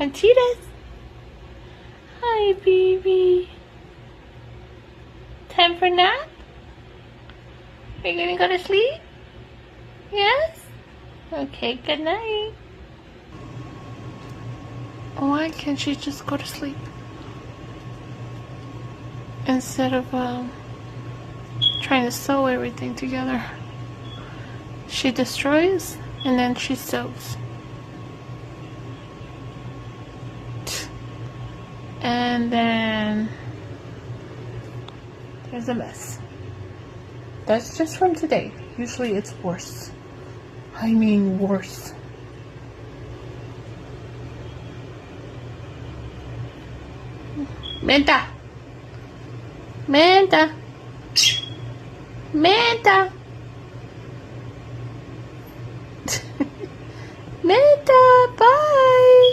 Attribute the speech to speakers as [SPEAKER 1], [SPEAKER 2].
[SPEAKER 1] Conchitas. Hi, baby. Time for nap? Are you gonna go to sleep? Yes? Okay, good night. Why can't she just go to sleep? Instead of trying to sew everything together. She destroys and then she sews. And then there's a mess. That's just from today. Usually it's worse. I mean worse. Menta! Menta! Menta!